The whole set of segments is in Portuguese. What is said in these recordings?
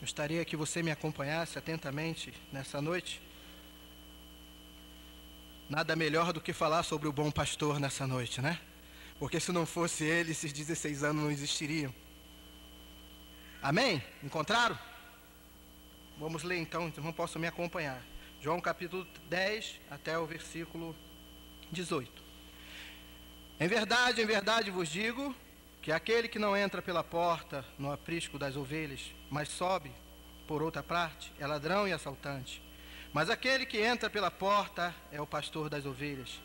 Gostaria que você me acompanhasse atentamente nessa noite. Nada melhor do que falar sobre o bom pastor nessa noite, né? Porque se não fosse ele, esses 16 anos não existiriam. Amém? Encontraram? Vamos ler então posso me acompanhar. João capítulo 10 até o versículo 18. Em verdade vos digo que aquele que não entra pela porta no aprisco das ovelhas, mas sobe por outra parte, é ladrão e assaltante. Mas aquele que entra pela porta é o pastor das ovelhas.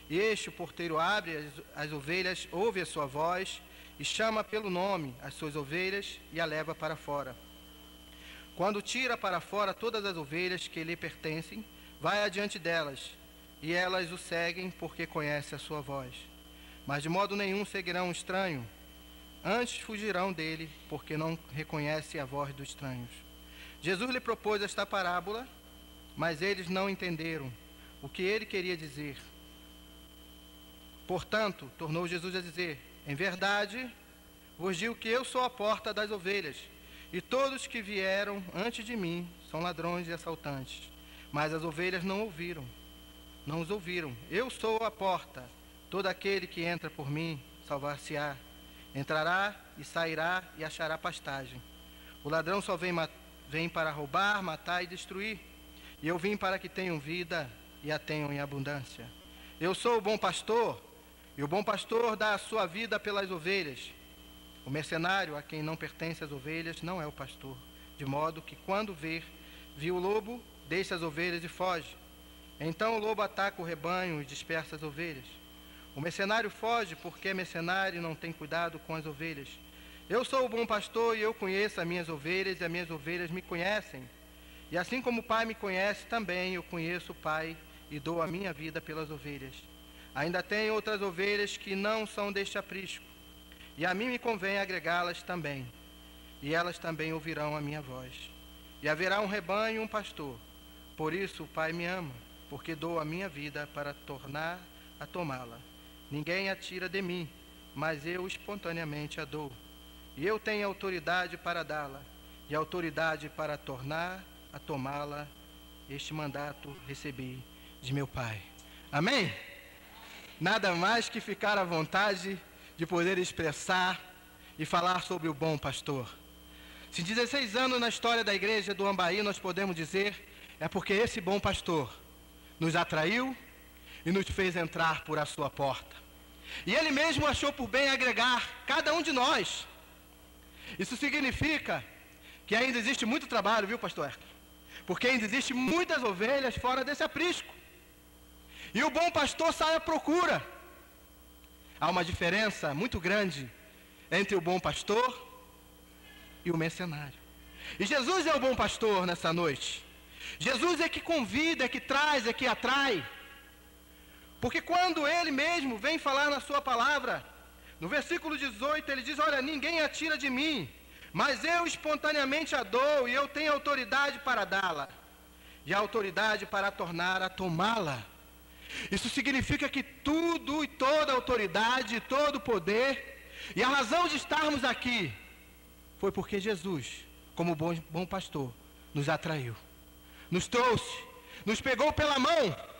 E este, o porteiro, abre as ovelhas, ouve a sua voz e chama pelo nome as suas ovelhas e a leva para fora. Quando tira para fora todas as ovelhas que lhe pertencem, vai adiante delas, e elas o seguem porque conhecem a sua voz. Mas de modo nenhum seguirão um estranho, antes fugirão dele, porque não reconhecem a voz dos estranhos. Jesus lhe propôs esta parábola, mas eles não entenderam o que ele queria dizer. Portanto, tornou Jesus a dizer: em verdade vos digo que eu sou a porta das ovelhas, e todos que vieram antes de mim são ladrões e assaltantes, mas as ovelhas não os ouviram. Eu sou a porta, todo aquele que entra por mim salvar-se-á, entrará e sairá e achará pastagem. O ladrão só vem para roubar, matar e destruir, e eu vim para que tenham vida e a tenham em abundância. Eu sou o bom pastor, e o bom pastor dá a sua vida pelas ovelhas. O mercenário, a quem não pertence as ovelhas, não é o pastor, de modo que quando viu o lobo, deixa as ovelhas e foge. Então o lobo ataca o rebanho e dispersa as ovelhas. O mercenário foge porque é mercenário e não tem cuidado com as ovelhas. Eu sou o bom pastor e eu conheço as minhas ovelhas e as minhas ovelhas me conhecem. E assim como o Pai me conhece, também eu conheço o Pai e dou a minha vida pelas ovelhas. Ainda tenho outras ovelhas que não são deste aprisco, e a mim me convém agregá-las também, e elas também ouvirão a minha voz. E haverá um rebanho e um pastor. Por isso o Pai me ama, porque dou a minha vida para tornar a tomá-la. Ninguém a tira de mim, mas eu espontaneamente a dou. E eu tenho autoridade para dá-la, e autoridade para tornar a tomá-la. Este mandato recebi de meu Pai. Amém? Nada mais que ficar à vontade de poder expressar e falar sobre o bom pastor. Se 16 anos na história da igreja do Ambaí nós podemos dizer, é porque esse bom pastor nos atraiu e nos fez entrar por a sua porta. E ele mesmo achou por bem agregar cada um de nós. Isso significa que ainda existe muito trabalho, viu, pastor Hércules? Porque ainda existe muitas ovelhas fora desse aprisco. E o bom pastor sai à procura. Há uma diferença muito grande entre o bom pastor e o mercenário. E Jesus é o bom pastor nessa noite. Jesus é que convida, é que traz, é que atrai. Porque quando ele mesmo vem falar na sua palavra, no versículo 18 ele diz: olha, ninguém a tira de mim, mas eu espontaneamente a dou, e eu tenho autoridade para dá-la, e a autoridade para tornar a tomá-la. Isso significa que tudo e toda autoridade, todo poder, e a razão de estarmos aqui, foi porque Jesus, como bom pastor, nos atraiu, nos trouxe, nos pegou pela mão.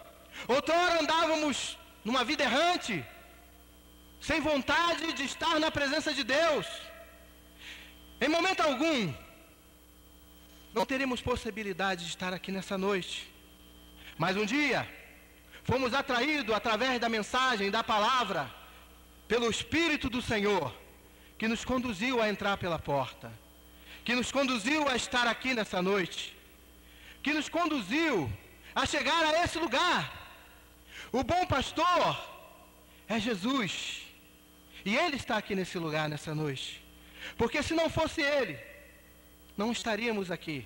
Outrora andávamos numa vida errante, sem vontade de estar na presença de Deus. Em momento algum, não teríamos possibilidade de estar aqui nessa noite. Mas um dia, fomos atraídos através da mensagem, da palavra, pelo Espírito do Senhor, que nos conduziu a entrar pela porta, que nos conduziu a estar aqui nessa noite, que nos conduziu a chegar a esse lugar. O bom pastor é Jesus, e Ele está aqui nesse lugar nessa noite, porque se não fosse Ele, não estaríamos aqui.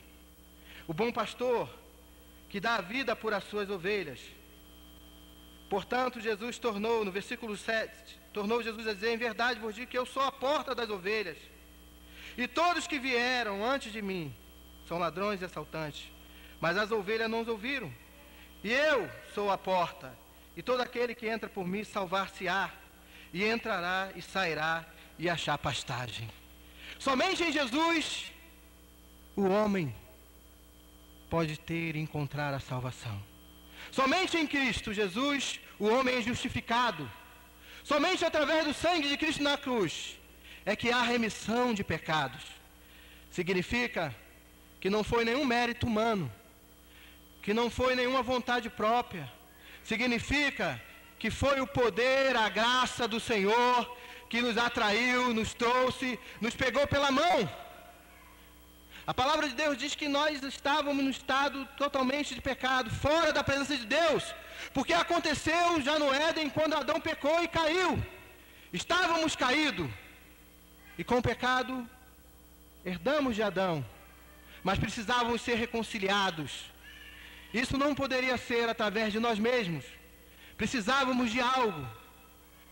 O bom pastor que dá a vida por as suas ovelhas. Portanto, Jesus tornou, no versículo 7, tornou Jesus a dizer: em verdade vos digo que eu sou a porta das ovelhas, e todos que vieram antes de mim são ladrões e assaltantes, mas as ovelhas não os ouviram. E eu sou a porta, e todo aquele que entra por mim salvar-se-á, e entrará e sairá e achar pastagem. Somente em Jesus o homem pode ter e encontrar a salvação. Somente em Cristo Jesus o homem é justificado. Somente através do sangue de Cristo na cruz é que há remissão de pecados. Significa que não foi nenhum mérito humano, que não foi nenhuma vontade própria. Significa que foi o poder, a graça do Senhor que nos atraiu, nos trouxe, nos pegou pela mão. A palavra de Deus diz que nós estávamos no estado totalmente de pecado, fora da presença de Deus, porque aconteceu já no Éden quando Adão pecou e caiu. Estávamos caídos, e com o pecado herdamos de Adão, mas precisávamos ser reconciliados. Isso não poderia ser através de nós mesmos. Precisávamos de algo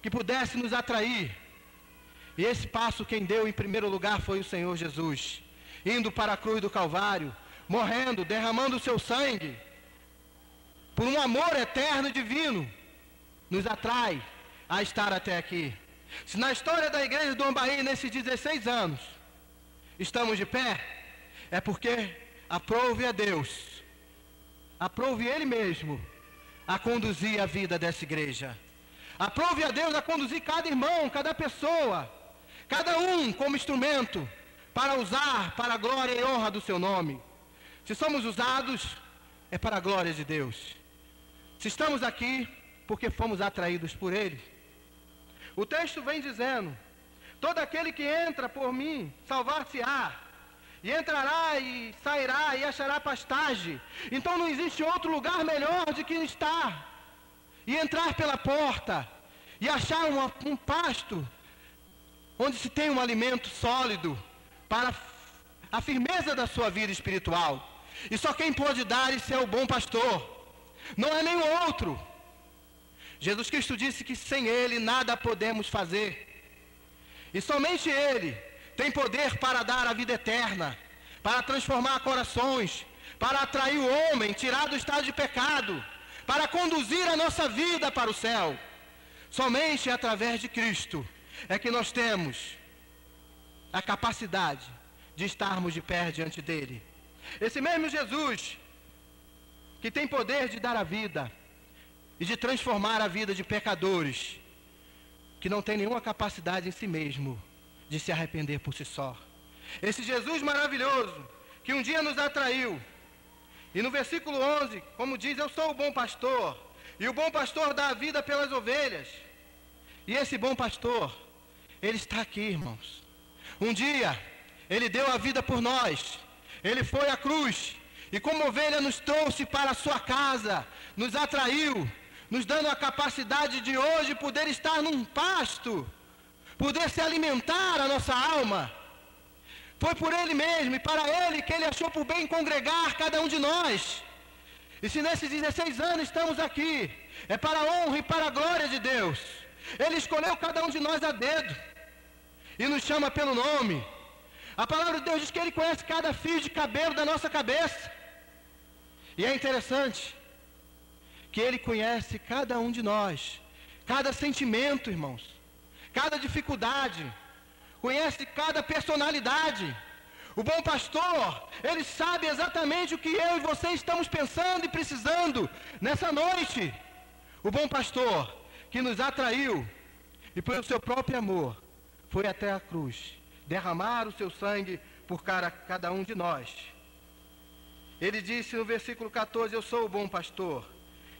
que pudesse nos atrair. E esse passo quem deu em primeiro lugar foi o Senhor Jesus, indo para a cruz do Calvário, morrendo, derramando o seu sangue, por um amor eterno e divino, nos atrai a estar até aqui. Se na história da igreja do Ambaí, nesses 16 anos, estamos de pé, é porque aprove a Deus, aprove Ele mesmo a conduzir a vida dessa igreja. Aprove a Deus a conduzir cada irmão, cada pessoa, cada um como instrumento para usar para a glória e honra do seu nome. Se somos usados, é para a glória de Deus. Se estamos aqui, porque fomos atraídos por Ele. O texto vem dizendo: todo aquele que entra por mim, salvar-se-á, e entrará e sairá e achará pastagem. Então não existe outro lugar melhor de que estar e entrar pela porta e achar um pasto onde se tem um alimento sólido para a firmeza da sua vida espiritual. E só quem pode dar isso é o bom pastor, não é nenhum outro. Jesus Cristo disse que sem Ele nada podemos fazer, e somente Ele tem poder para dar a vida eterna, para transformar corações, para atrair o homem, tirar do estado de pecado, para conduzir a nossa vida para o céu. Somente através de Cristo é que nós temos a capacidade de estarmos de pé diante dele. Esse mesmo Jesus, que tem poder de dar a vida e de transformar a vida de pecadores, que não tem nenhuma capacidade em si mesmo de se arrepender por si só. Esse Jesus maravilhoso, que um dia nos atraiu, e no versículo 11, como diz: eu sou o bom pastor, e o bom pastor dá a vida pelas ovelhas. E esse bom pastor, ele está aqui, irmãos. Um dia, ele deu a vida por nós, ele foi à cruz, e como ovelha nos trouxe para a sua casa, nos atraiu, nos dando a capacidade de hoje poder estar num pasto, poder se alimentar a nossa alma. Foi por Ele mesmo e para Ele que Ele achou por bem congregar cada um de nós. E se nesses 16 anos estamos aqui, é para a honra e para a glória de Deus. Ele escolheu cada um de nós a dedo e nos chama pelo nome. A palavra de Deus diz que Ele conhece cada fio de cabelo da nossa cabeça. E é interessante que Ele conhece cada um de nós, cada sentimento, irmãos, cada dificuldade, conhece cada personalidade. O bom pastor, ele sabe exatamente o que eu e você estamos pensando e precisando nessa noite. O bom pastor, que nos atraiu e pelo seu próprio amor, foi até a cruz, derramar o seu sangue por cada um de nós. Ele disse no versículo 14, eu sou o bom pastor,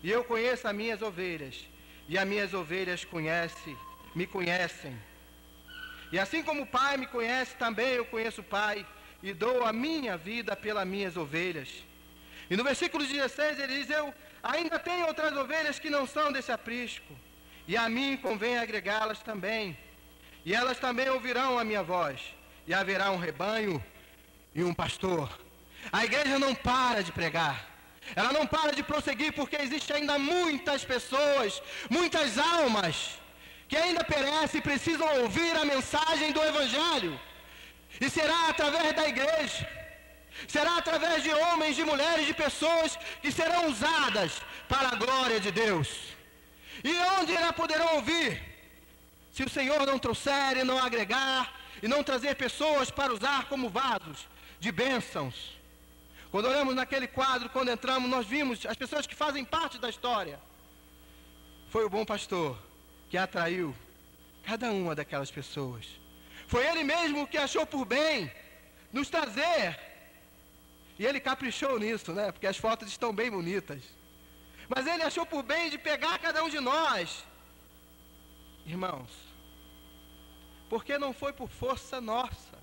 e eu conheço as minhas ovelhas, e as minhas ovelhas me conhecem. E assim como o Pai me conhece, também eu conheço o Pai, e dou a minha vida pelas minhas ovelhas. E no versículo 16 ele diz, eu ainda tenho outras ovelhas que não são desse aprisco, e a mim convém agregá-las também. E elas também ouvirão a minha voz, e haverá um rebanho e um pastor. A igreja não para de pregar, ela não para de prosseguir, porque existe ainda muitas pessoas, muitas almas, que ainda perecem e precisam ouvir a mensagem do Evangelho. E será através da igreja, será através de homens, de mulheres, de pessoas que serão usadas para a glória de Deus. E onde irá poderão ouvir, se o Senhor não trouxer e não agregar, e não trazer pessoas para usar como vasos de bênçãos. Quando olhamos naquele quadro, quando entramos, nós vimos as pessoas que fazem parte da história. Foi o bom pastor que atraiu cada uma daquelas pessoas. Foi ele mesmo que achou por bem nos trazer. E ele caprichou nisso, né? Porque as fotos estão bem bonitas. Mas ele achou por bem de pegar cada um de nós. Irmãos, porque não foi por força nossa,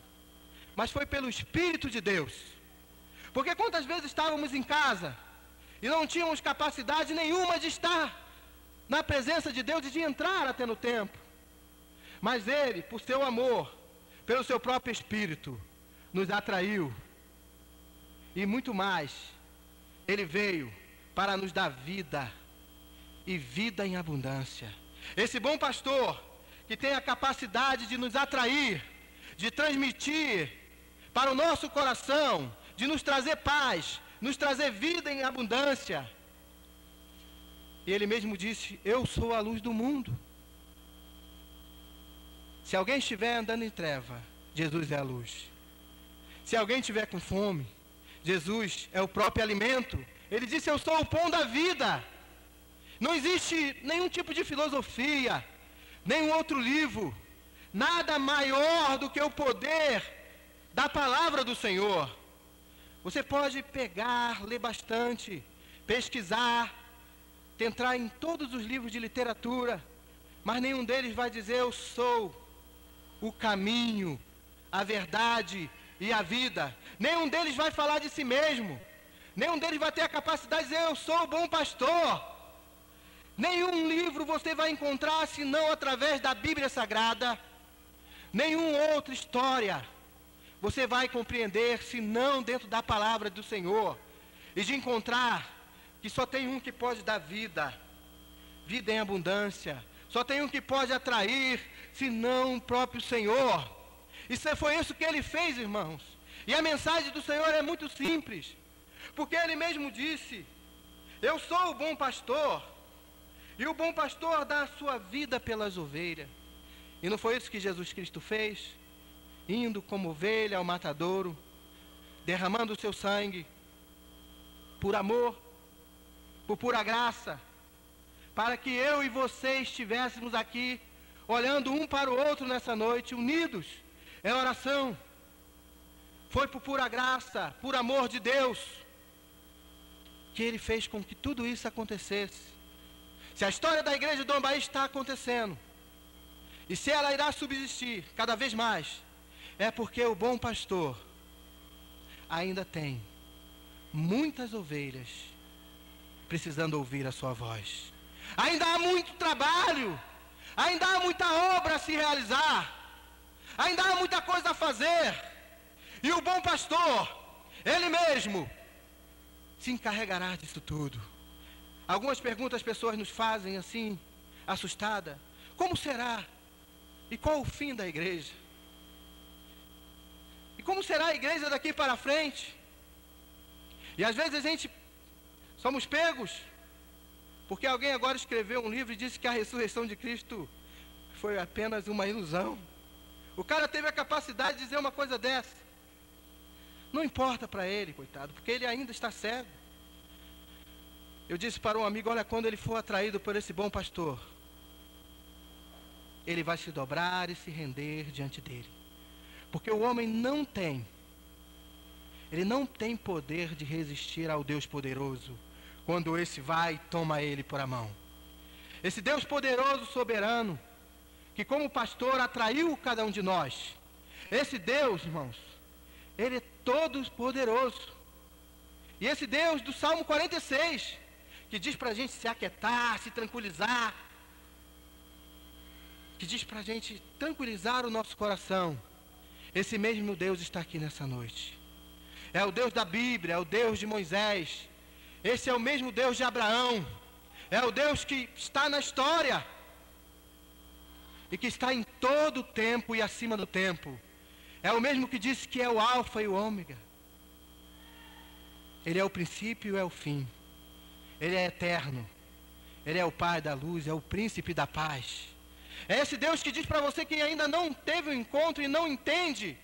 mas foi pelo Espírito de Deus. Porque quantas vezes estávamos em casa e não tínhamos capacidade nenhuma de estar na presença de Deus e de entrar até no templo. Mas Ele, por seu amor, pelo seu próprio Espírito, nos atraiu. E muito mais, Ele veio para nos dar vida, e vida em abundância. Esse bom pastor, que tem a capacidade de nos atrair, de transmitir para o nosso coração, de nos trazer paz, nos trazer vida em abundância. E Ele mesmo disse: eu sou a luz do mundo. Se alguém estiver andando em treva, Jesus é a luz. Se alguém estiver com fome, Jesus é o próprio alimento. Ele disse: eu sou o pão da vida. Não existe nenhum tipo de filosofia, nenhum outro livro, nada maior do que o poder da palavra do Senhor. Você pode pegar, ler bastante, pesquisar, entrar em todos os livros de literatura, mas nenhum deles vai dizer: eu sou o caminho, a verdade e a vida. Nenhum deles vai falar de si mesmo. Nenhum deles vai ter a capacidade de dizer: eu sou o bom pastor. Nenhum livro você vai encontrar senão através da Bíblia Sagrada. Nenhuma outra história você vai compreender senão dentro da palavra do Senhor. E de encontrar que só tem um que pode dar vida, vida em abundância. Só tem um que pode atrair, senão o próprio Senhor. Foi isso que Ele fez, irmãos. E a mensagem do Senhor é muito simples. Porque Ele mesmo disse: eu sou o bom pastor. E o bom pastor dá a sua vida pelas ovelhas. E não foi isso que Jesus Cristo fez? Indo como ovelha ao matadouro, derramando o seu sangue, por amor, por pura graça, para que eu e você estivéssemos aqui, olhando um para o outro nessa noite, unidos em oração. Foi por pura graça, por amor de Deus, que Ele fez com que tudo isso acontecesse. Se a história da igreja do Ambaí está acontecendo, e se ela irá subsistir cada vez mais, é porque o bom pastor ainda tem muitas ovelhas precisando ouvir a sua voz. Ainda há muito trabalho, ainda há muita obra a se realizar, ainda há muita coisa a fazer. E o bom pastor, Ele mesmo, se encarregará disso tudo. Algumas perguntas as pessoas nos fazem assim, assustada: como será? E qual o fim da igreja? E como será a igreja daqui para frente? E às vezes a gente somos pegos, porque alguém agora escreveu um livro e disse que a ressurreição de Cristo foi apenas uma ilusão. O cara teve a capacidade de dizer uma coisa dessa. Não importa para ele, coitado, porque ele ainda está cego. Eu disse para um amigo: olha, quando ele for atraído por esse bom pastor, ele vai se dobrar e se render diante dele. Porque o homem não tem poder de resistir ao Deus poderoso, quando esse vai e toma ele por a mão. Esse Deus poderoso, soberano, que como pastor atraiu cada um de nós. Esse Deus, irmãos, Ele é todo poderoso. E esse Deus do Salmo 46, que diz para a gente se aquietar, se tranquilizar, que diz para a gente tranquilizar o nosso coração, esse mesmo Deus está aqui nessa noite. É o Deus da Bíblia, é o Deus de Moisés. Esse é o mesmo Deus de Abraão. É o Deus que está na história e que está em todo o tempo e acima do tempo. É o mesmo que disse que é o alfa e o ômega. Ele é o princípio e é o fim. Ele é eterno. Ele é o Pai da luz, é o príncipe da paz. É esse Deus que diz para você que ainda não teve um encontro e não entende,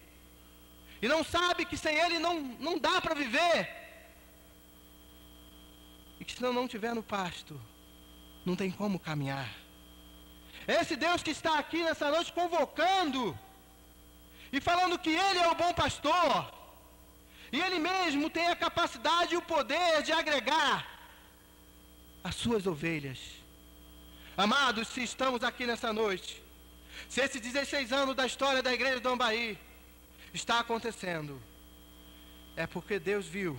e não sabe que sem Ele não dá para viver, e que se não estiver no pasto, não tem como caminhar. Esse Deus que está aqui nessa noite convocando e falando que Ele é o bom pastor, e Ele mesmo tem a capacidade e o poder de agregar as suas ovelhas. Amados, se estamos aqui nessa noite, se esses 16 anos da história da igreja do Ambaí está acontecendo, é porque Deus viu,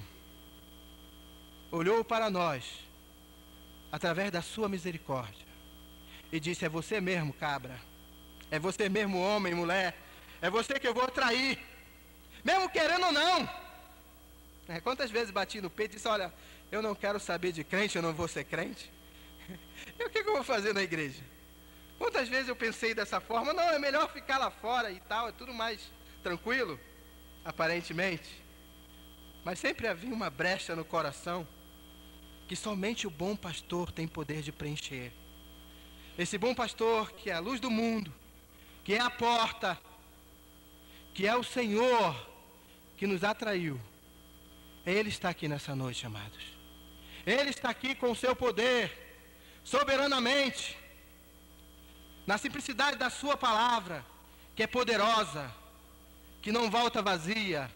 olhou para nós, através da sua misericórdia, e disse: é você mesmo, cabra, é você mesmo, homem, mulher, é você que eu vou atrair, mesmo querendo ou não. Quantas vezes bati no peito e disse: olha, eu não quero saber de crente, eu não vou ser crente. E o que eu vou fazer na igreja? Quantas vezes eu pensei dessa forma: não, é melhor ficar lá fora e tal, é tudo mais tranquilo, aparentemente. Mas sempre havia uma brecha no coração, que somente o bom pastor tem poder de preencher. Esse bom pastor que é a luz do mundo, que é a porta, que é o Senhor que nos atraiu. Ele está aqui nessa noite, amados. Ele está aqui com o seu poder, soberanamente, na simplicidade da sua palavra, que é poderosa, que não volta vazia.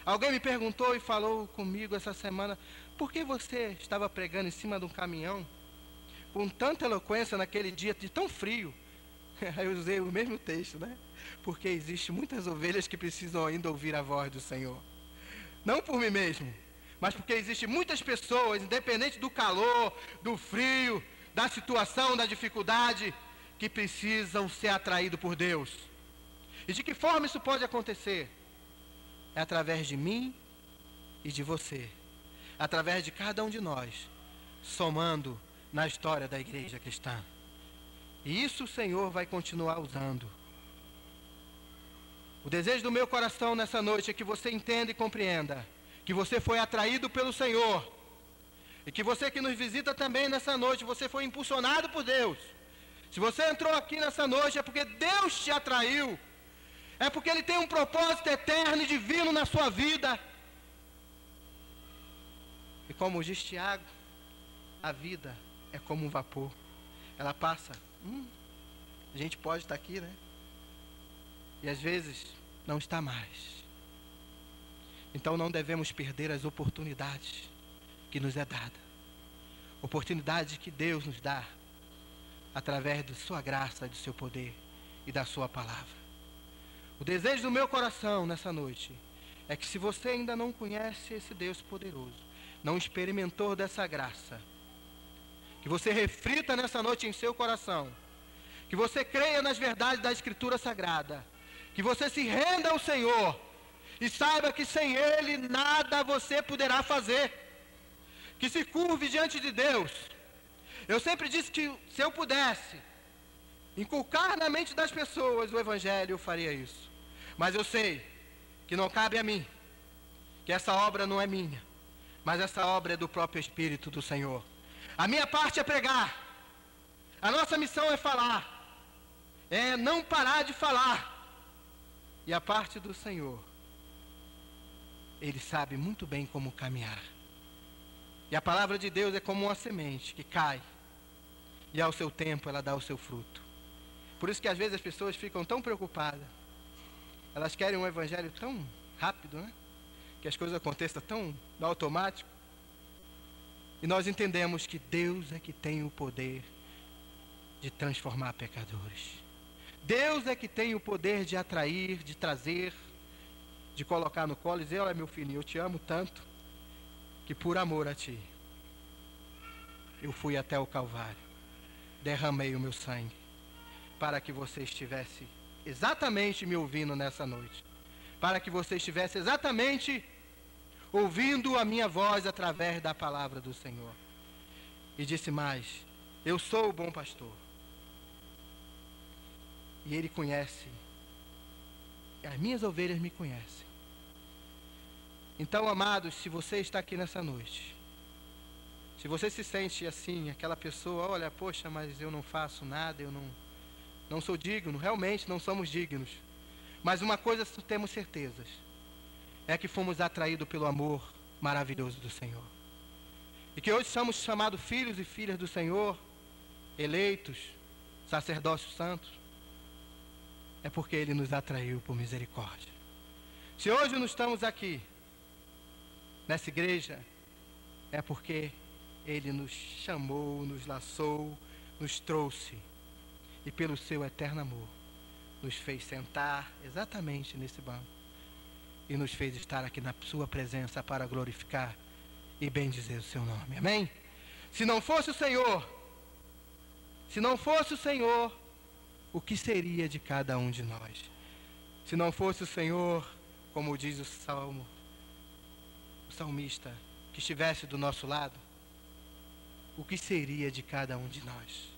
Alguém me perguntou e falou comigo essa semana: por que você estava pregando em cima de um caminhão, com tanta eloquência naquele dia de tão frio? Aí eu usei o mesmo texto, né? Porque existem muitas ovelhas que precisam ainda ouvir a voz do Senhor. Não por mim mesmo, mas porque existem muitas pessoas, independente do calor, do frio, da situação, da dificuldade, que precisam ser atraídos por Deus. E de que forma isso pode acontecer? É através de mim e de você, através de cada um de nós, somando na história da igreja cristã. E isso o Senhor vai continuar usando. O desejo do meu coração nessa noite é que você entenda e compreenda que você foi atraído pelo Senhor, e que você que nos visita também nessa noite, você foi impulsionado por Deus. Se você entrou aqui nessa noite, é porque Deus te atraiu, é porque Ele tem um propósito eterno e divino na sua vida. E como diz Tiago, a vida é como um vapor, ela passa. A gente pode estar aqui, né? E às vezes não está mais. Então não devemos perder as oportunidades que nos é dada. Oportunidade que Deus nos dá através da sua graça, do seu poder e da sua palavra. O desejo do meu coração nessa noite é que, se você ainda não conhece esse Deus poderoso, não experimentou dessa graça, que você reflita nessa noite em seu coração, que você creia nas verdades da Escritura Sagrada, que você se renda ao Senhor e saiba que sem Ele nada você poderá fazer, que se curve diante de Deus. Eu sempre disse que, se eu pudesse inculcar na mente das pessoas o Evangelho, eu faria isso. Mas eu sei que não cabe a mim, que essa obra não é minha, mas essa obra é do próprio Espírito do Senhor. A minha parte é pregar, a nossa missão é falar, é não parar de falar. E a parte do Senhor, Ele sabe muito bem como caminhar. E a palavra de Deus é como uma semente que cai, e ao seu tempo ela dá o seu fruto. Por isso que às vezes as pessoas ficam tão preocupadas. Elas querem um evangelho tão rápido, né? Que as coisas aconteçam tão no automático. E nós entendemos que Deus é que tem o poder de transformar pecadores. Deus é que tem o poder de atrair, de trazer, de colocar no colo e dizer: olha, meu filho, eu te amo tanto, que por amor a ti, eu fui até o Calvário, derramei o meu sangue, para que você estivesse exatamente me ouvindo nessa noite, para que você estivesse exatamente ouvindo a minha voz através da palavra do Senhor. E disse mais: eu sou o bom pastor, e Ele conhece, e as minhas ovelhas me conhecem. Então, amados, se você está aqui nessa noite, se você se sente assim, aquela pessoa: olha, poxa, mas eu não faço nada, eu não sou digno. Realmente não somos dignos, Mas uma coisa temos certezas, é que fomos atraídos pelo amor maravilhoso do Senhor. E que hoje somos chamados filhos e filhas do Senhor, eleitos, sacerdócios santos, é porque Ele nos atraiu por misericórdia. Se hoje não estamos aqui, nessa igreja, é porque Ele nos chamou, nos laçou, nos trouxe, e pelo seu eterno amor, nos fez sentar exatamente nesse banco, e nos fez estar aqui na sua presença para glorificar e bendizer o seu nome. Amém? Se não fosse o Senhor, o que seria de cada um de nós? Se não fosse o Senhor, como diz o salmista, que estivesse do nosso lado, o que seria de cada um de nós?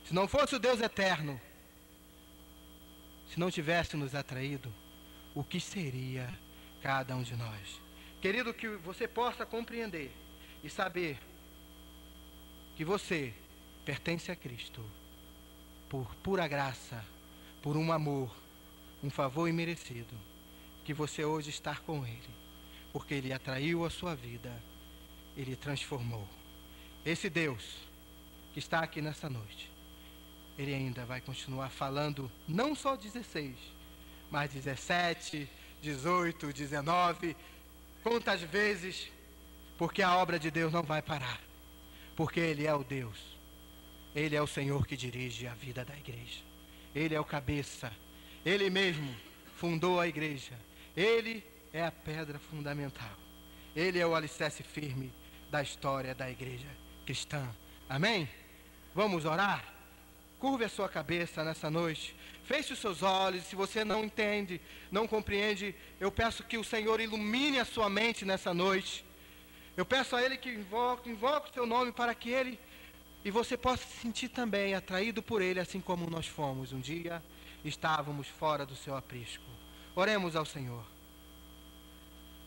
Se não fosse o Deus eterno, se não tivesse nos atraído, o que seria cada um de nós? Querido, que você possa compreender e saber que você pertence a Cristo por pura graça, por um amor, um favor imerecido, que você hoje está com Ele, porque Ele atraiu a sua vida, Ele transformou. Esse Deus que está aqui nessa noite, Ele ainda vai continuar falando, não só 16, mas 17, 18, 19, quantas vezes, porque a obra de Deus não vai parar, porque Ele é o Deus, Ele é o Senhor que dirige a vida da igreja, Ele é o cabeça, Ele mesmo fundou a igreja, Ele é a pedra fundamental, Ele é o alicerce firme da história da igreja cristã. Amém? Vamos orar? Curve a sua cabeça nessa noite, feche os seus olhos. Se você não entende, não compreende, eu peço que o Senhor ilumine a sua mente nessa noite. Eu peço a Ele que invoque o seu nome para que Ele e você possa se sentir também atraído por Ele, assim como nós fomos um dia, estávamos fora do seu aprisco. Oremos ao Senhor.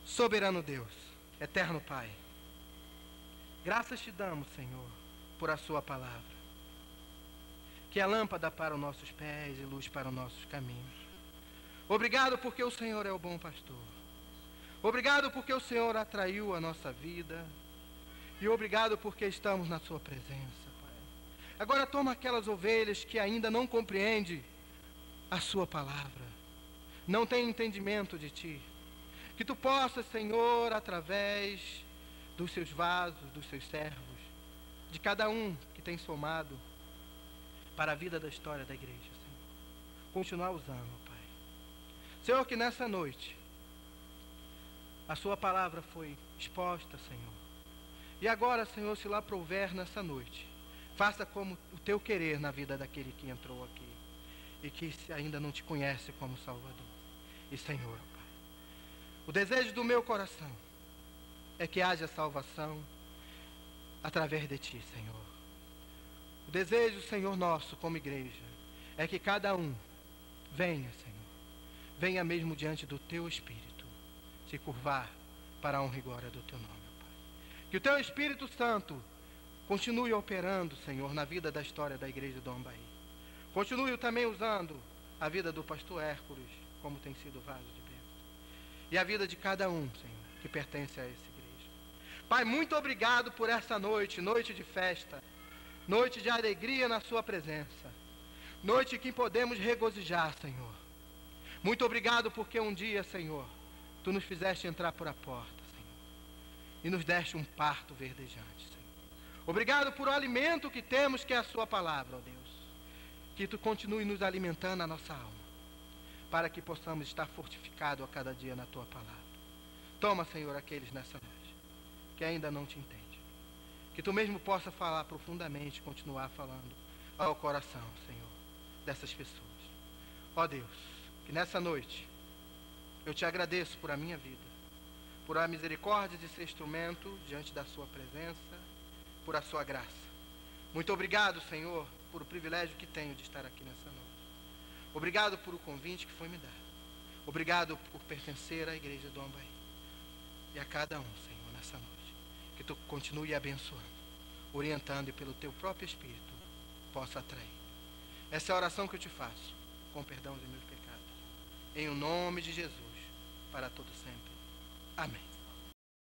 Soberano Deus, eterno Pai, graças te damos, Senhor, por a sua palavra, que é lâmpada para os nossos pés e luz para os nossos caminhos. Obrigado porque o Senhor é o bom pastor. Obrigado porque o Senhor atraiu a nossa vida. E obrigado porque estamos na sua presença, Pai. Agora toma aquelas ovelhas que ainda não compreendem a sua palavra, não têm entendimento de ti. Que tu possas, Senhor, através dos seus vasos, dos seus servos, de cada um que tem somado para a vida da história da igreja, Senhor, continuar usando, Pai. Senhor, que nessa noite a sua palavra foi exposta, Senhor. E agora, Senhor, se lá prouver nessa noite, faça como o teu querer na vida daquele que entrou aqui e que ainda não te conhece como Salvador e Senhor, Pai. O desejo do meu coração é que haja salvação através de ti, Senhor. O desejo, Senhor, nosso como igreja é que cada um venha, Senhor, venha mesmo diante do teu Espírito, se curvar para a honra e glória do teu nome, Pai. Que o teu Espírito Santo continue operando, Senhor, na vida da história da igreja do Ambaí. Continue também usando a vida do pastor Hércules, como tem sido vaso de bênção, e a vida de cada um, Senhor, que pertence a essa igreja. Pai, muito obrigado por essa noite, noite de festa, noite de alegria na sua presença, noite que podemos regozijar, Senhor. Muito obrigado porque um dia, Senhor, tu nos fizeste entrar por a porta, Senhor, e nos deste um parto verdejante, Senhor. Obrigado por o alimento que temos, que é a sua palavra, ó Deus. Que tu continue nos alimentando a nossa alma, para que possamos estar fortificados a cada dia na tua palavra. Toma, Senhor, aqueles nessa noite que ainda não te entendem. Que tu mesmo possa falar profundamente, continuar falando ao coração, Senhor, dessas pessoas. Ó Deus, que nessa noite eu te agradeço por a minha vida, por a misericórdia de ser instrumento diante da sua presença, por a sua graça. Muito obrigado, Senhor, por o privilégio que tenho de estar aqui nessa noite. Obrigado por o convite que foi me dado. Obrigado por pertencer à igreja do Ambaí. E a cada um, Senhor, nessa noite. Que tu continue abençoando, orientando e pelo teu próprio Espírito possa atrair. Essa é a oração que eu te faço, com perdão dos meus pecados. em o nome de Jesus, para todo sempre. Amém.